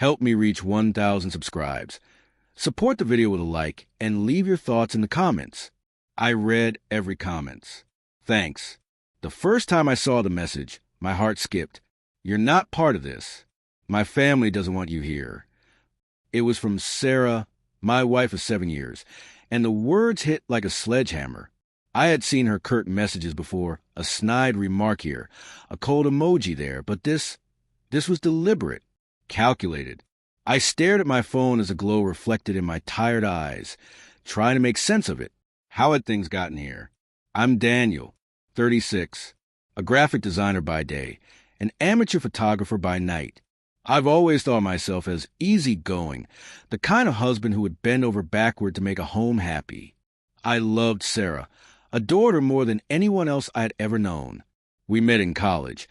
Help me reach 1,000 subscribes. Support the video with a like and leave your thoughts in the comments. I read every comment. Thanks. The first time I saw the message, my heart skipped. You're not part of this. My family doesn't want you here. It was from Sarah, my wife of 7 years, and the words hit like a sledgehammer. I had seen her curt messages before, a snide remark here, a cold emoji there, but this was deliberate, calculated. I stared at my phone as a glow reflected in my tired eyes, trying to make sense of it. How had things gotten here? I'm Daniel, 36, a graphic designer by day, an amateur photographer by night. I've always thought of myself as easygoing, the kind of husband who would bend over backward to make a home happy. I loved Sarah, adored her more than anyone else I had ever known. We met in college,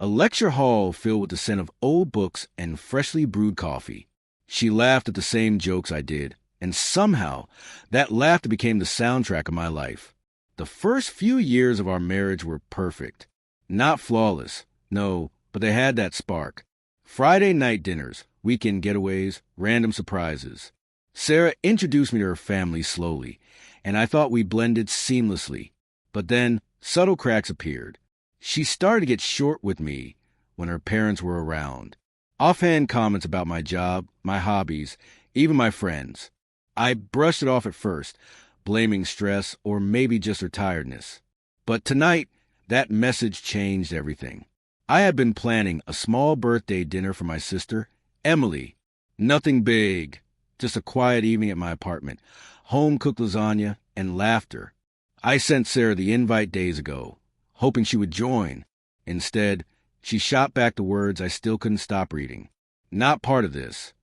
a lecture hall filled with the scent of old books and freshly brewed coffee. She laughed at the same jokes I did, and somehow that laughter became the soundtrack of my life. The first few years of our marriage were perfect. Not flawless, no, but they had that spark. Friday night dinners, weekend getaways, random surprises. Sarah introduced me to her family slowly, and I thought we blended seamlessly. But then, subtle cracks appeared. She started to get short with me when her parents were around. Offhand comments about my job, my hobbies, even my friends. I brushed it off at first, blaming stress or maybe just her tiredness. But tonight, that message changed everything. I had been planning a small birthday dinner for my sister, Emily. Nothing big, just a quiet evening at my apartment, home-cooked lasagna, and laughter. I sent Sarah the invite days ago, hoping she would join. Instead, she shot back the words I still couldn't stop reading. Not part of this.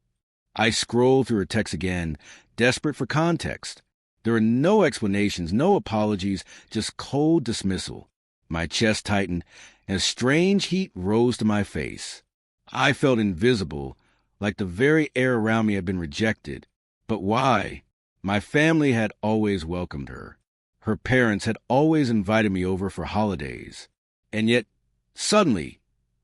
I scrolled through her text again, desperate for context. There were no explanations, no apologies, just cold dismissal. My chest tightened, and a strange heat rose to my face. I felt invisible, like the very air around me had been rejected. But why? My family had always welcomed her. Her parents had always invited me over for holidays. And yet, suddenly,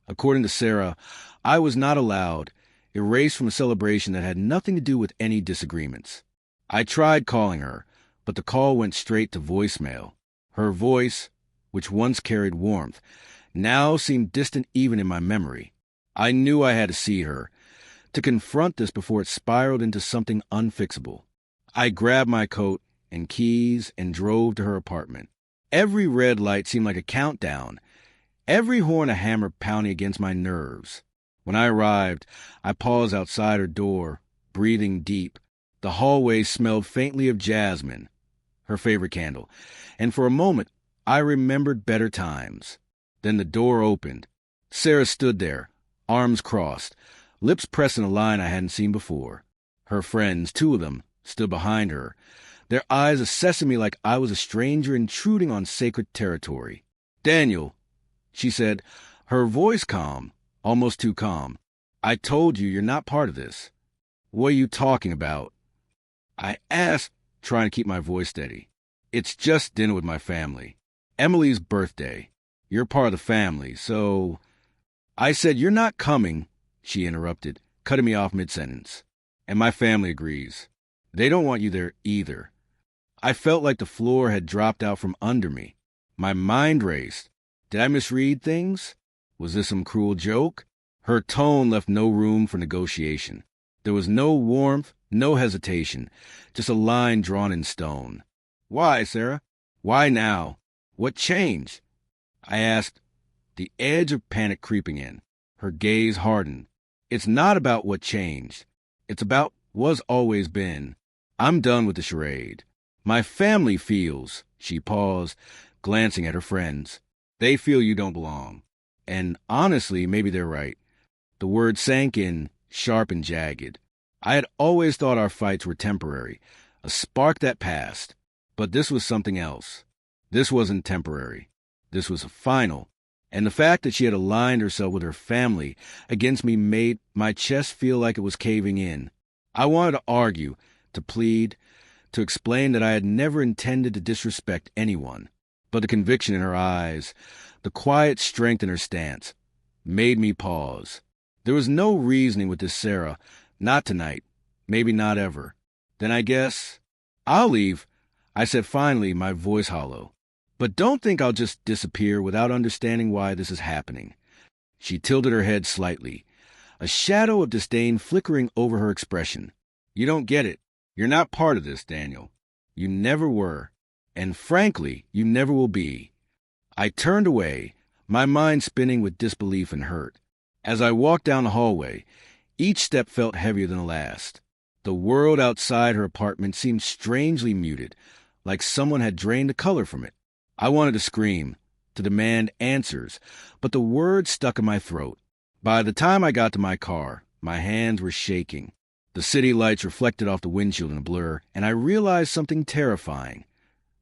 according to Sarah, I was not allowed, erased from a celebration that had nothing to do with any disagreements. I tried calling her, but the call went straight to voicemail. Her voice, which once carried warmth, now seemed distant even in my memory. I knew I had to see her, to confront this before it spiraled into something unfixable. I grabbed my coat and keys and drove to her apartment. Every red light seemed like a countdown, every horn a hammer pounding against my nerves. When I arrived, I paused outside her door, breathing deep. The hallway smelled faintly of jasmine, her favorite candle, and for a moment I remembered better times. Then the door opened. Sarah stood there, arms crossed, lips pressed in a line I hadn't seen before. Her friends, 2 of them, stood behind her, their eyes assessing me like I was a stranger intruding on sacred territory. "Daniel," she said, her voice calm, almost too calm. "I told you you're not part of this." "What are you talking about?" I asked, trying to keep my voice steady. "It's just dinner with my family. Emily's birthday. You're part of the family, so—" I said, "You're not coming," she interrupted, cutting me off mid-sentence. "And my family agrees. They don't want you there either." I felt like the floor had dropped out from under me. My mind raced. Did I misread things? Was this some cruel joke? Her tone left no room for negotiation. There was no warmth, no hesitation, just a line drawn in stone. "Why, Sarah? Why now? What changed?" I asked, the edge of panic creeping in. Her gaze hardened. "It's not about what changed. It's about what's always been. I'm done with the charade. My family feels," she paused, glancing at her friends. "They feel you don't belong. And honestly, maybe they're right." The word sank in, sharp and jagged. I had always thought our fights were temporary, a spark that passed. But this was something else. This wasn't temporary. This was final. And the fact that she had aligned herself with her family against me made my chest feel like it was caving in. I wanted to argue, to plead, to explain that I had never intended to disrespect anyone. But the conviction in her eyes, the quiet strength in her stance, made me pause. There was no reasoning with this Sarah. Not tonight. Maybe not ever. Then I guess I'll leave, I said finally, my voice hollow. But don't think I'll just disappear without understanding why this is happening. She tilted her head slightly, a shadow of disdain flickering over her expression. You don't get it. You're not part of this, Daniel. You never were. And frankly, you never will be. I turned away, my mind spinning with disbelief and hurt. As I walked down the hallway, each step felt heavier than the last. The world outside her apartment seemed strangely muted, like someone had drained the color from it. I wanted to scream, to demand answers, but the words stuck in my throat. By the time I got to my car, my hands were shaking. The city lights reflected off the windshield in a blur, and I realized something terrifying.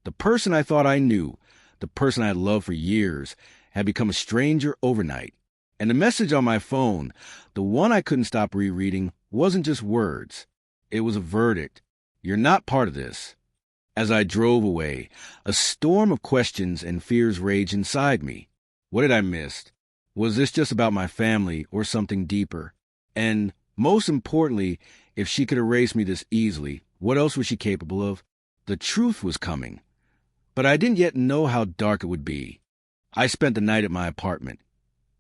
The person I thought I knew, the person I had loved for years, had become a stranger overnight. And the message on my phone, the one I couldn't stop rereading, wasn't just words. It was a verdict. You're not part of this. As I drove away, a storm of questions and fears raged inside me. What had I missed? Was this just about my family or something deeper? And, most importantly, if she could erase me this easily, what else was she capable of? The truth was coming. But I didn't yet know how dark it would be. I spent the night at my apartment,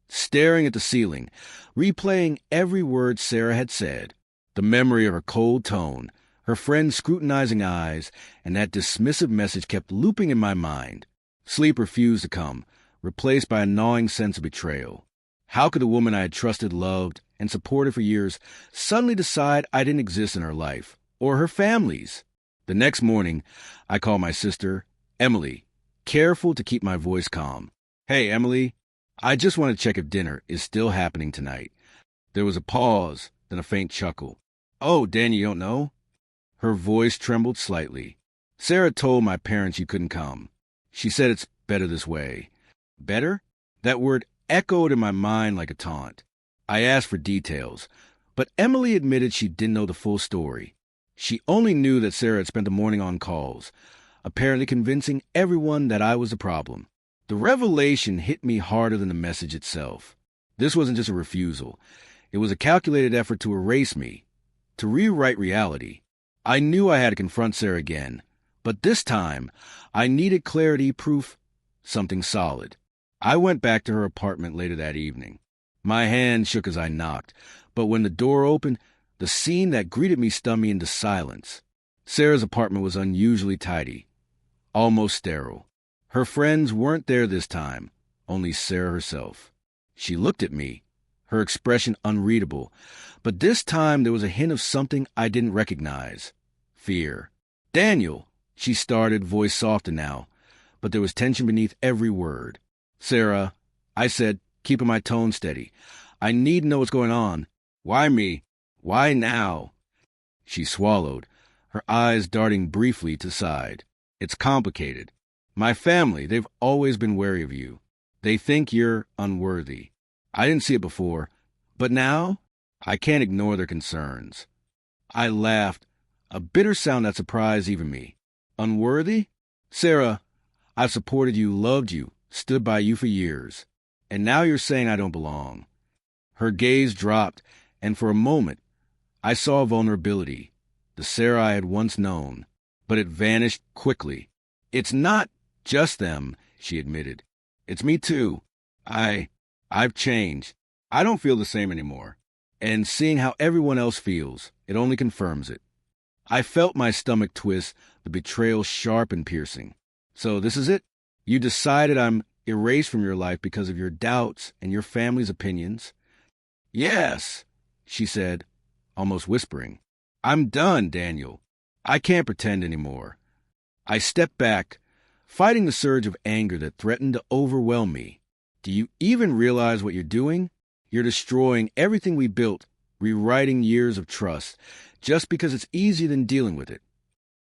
staring at the ceiling, replaying every word Sarah had said. The memory of her cold tone, her friend's scrutinizing eyes, and that dismissive message kept looping in my mind. Sleep refused to come, replaced by a gnawing sense of betrayal. How could the woman I had trusted, loved, and supported for years suddenly decide I didn't exist in her life, or her family's? The next morning, I called my sister, Emily, careful to keep my voice calm. Hey, Emily, I just want to check if dinner is still happening tonight. There was a pause, then a faint chuckle. Oh, Danny, you don't know? Her voice trembled slightly. Sarah told my parents you couldn't come. She said it's better this way. Better? That word echoed in my mind like a taunt. I asked for details, but Emily admitted she didn't know the full story. She only knew that Sarah had spent the morning on calls, apparently convincing everyone that I was the problem. The revelation hit me harder than the message itself. This wasn't just a refusal. It was a calculated effort to erase me, to rewrite reality. I knew I had to confront Sarah again, but this time I needed clarity, proof, something solid. I went back to her apartment later that evening. My hand shook as I knocked, but when the door opened, the scene that greeted me stunned me into silence. Sarah's apartment was unusually tidy, almost sterile. Her friends weren't there this time, only Sarah herself. She looked at me, her expression unreadable, but this time there was a hint of something I didn't recognize. Fear. Daniel, she started, voice softer now, but there was tension beneath every word. Sarah, I said, keeping my tone steady, I need to know what's going on. Why me? Why now? She swallowed, her eyes darting briefly to the side. It's complicated. My family, they've always been wary of you. They think you're unworthy. I didn't see it before, but now I can't ignore their concerns. I laughed, a bitter sound that surprised even me. Unworthy? Sarah, I've supported you, loved you, stood by you for years, and now you're saying I don't belong. Her gaze dropped, and for a moment, I saw vulnerability, the Sarah I had once known, but it vanished quickly. It's not just them, she admitted. It's me too. I've changed. I don't feel the same anymore. And seeing how everyone else feels, it only confirms it. I felt my stomach twist, the betrayal sharp and piercing. So this is it? You decided I'm erased from your life because of your doubts and your family's opinions? Yes, she said, almost whispering. I'm done, Daniel. I can't pretend anymore. I stepped back, fighting the surge of anger that threatened to overwhelm me. Do you even realize what you're doing? You're destroying everything we built, rewriting years of trust, just because it's easier than dealing with it.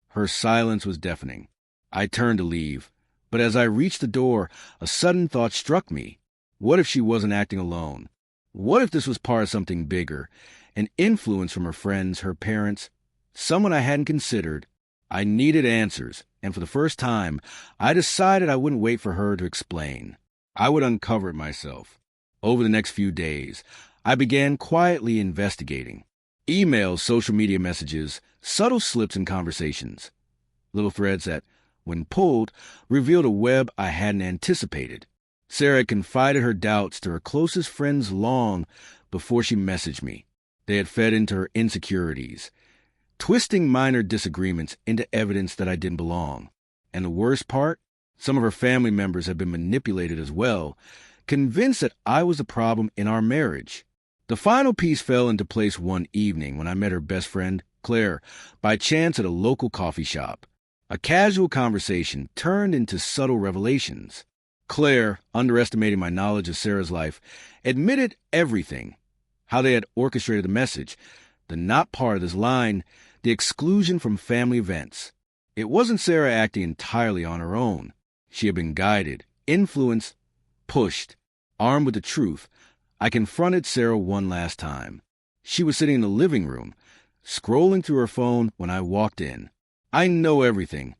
Her silence was deafening. I turned to leave, but as I reached the door, a sudden thought struck me. What if she wasn't acting alone? What if this was part of something bigger, an influence from her friends, her parents, someone I hadn't considered? I needed answers, and for the first time, I decided I wouldn't wait for her to explain. I would uncover it myself. Over the next few days, I began quietly investigating. Emails, social media messages, subtle slips in conversations. Little threads that, when pulled, revealed a web I hadn't anticipated. Sarah had confided her doubts to her closest friends long before she messaged me. They had fed into her insecurities, twisting minor disagreements into evidence that I didn't belong. And the worst part? Some of her family members had been manipulated as well, convinced that I was the problem in our marriage. The final piece fell into place one evening when I met her best friend, Claire, by chance at a local coffee shop. A casual conversation turned into subtle revelations. Claire, underestimating my knowledge of Sarah's life, admitted everything. How they had orchestrated the message, the not part of this line, the exclusion from family events. It wasn't Sarah acting entirely on her own. She had been guided, influenced, pushed. Armed with the truth, I confronted Sarah one last time. She was sitting in the living room, scrolling through her phone when I walked in. "I know everything,"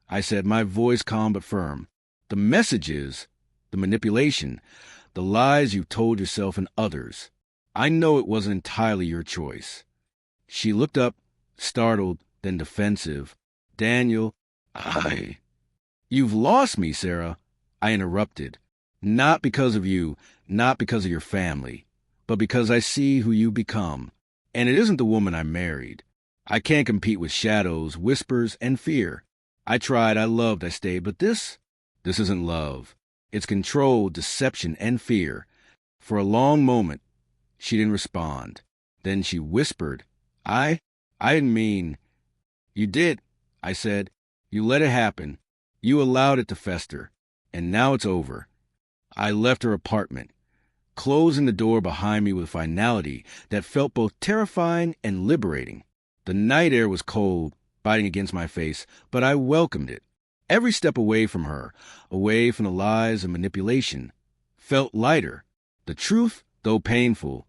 I said, my voice calm but firm. "The messages, the manipulation, the lies you told yourself and others. I know it wasn't entirely your choice." She looked up, startled, then defensive. "Daniel, You've lost me, Sarah," I interrupted. "Not because of you, not because of your family, but because I see who you become. And it isn't the woman I married. I can't compete with shadows, whispers, and fear. I tried, I loved, I stayed, but this isn't love. It's control, deception, and fear." For a long moment, she didn't respond. Then she whispered, I didn't mean." "You did," I said. "You let it happen. You allowed it to fester. And now it's over." I left her apartment, closing the door behind me with a finality that felt both terrifying and liberating. The night air was cold, biting against my face, but I welcomed it. Every step away from her, away from the lies and manipulation, felt lighter. The truth, though painful,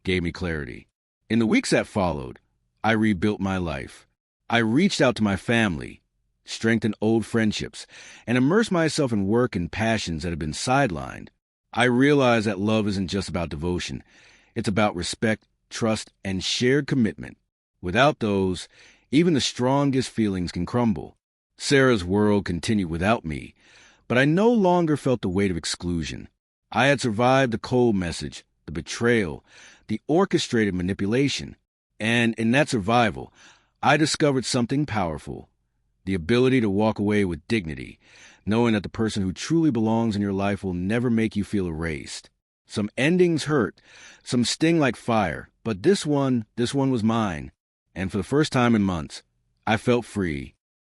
gave me clarity. In the weeks that followed, I rebuilt my life. I reached out to my family, strengthened old friendships, and immersed myself in work and passions that had been sidelined. I realized that love isn't just about devotion. It's about respect, trust, and shared commitment. Without those, even the strongest feelings can crumble. Sarah's world continued without me, but I no longer felt the weight of exclusion. I had survived the cold message, the betrayal, the orchestrated manipulation. And in that survival, I discovered something powerful: the ability to walk away with dignity, knowing that the person who truly belongs in your life will never make you feel erased. Some endings hurt, some sting like fire, but this one was mine. And for the first time in months, I felt free.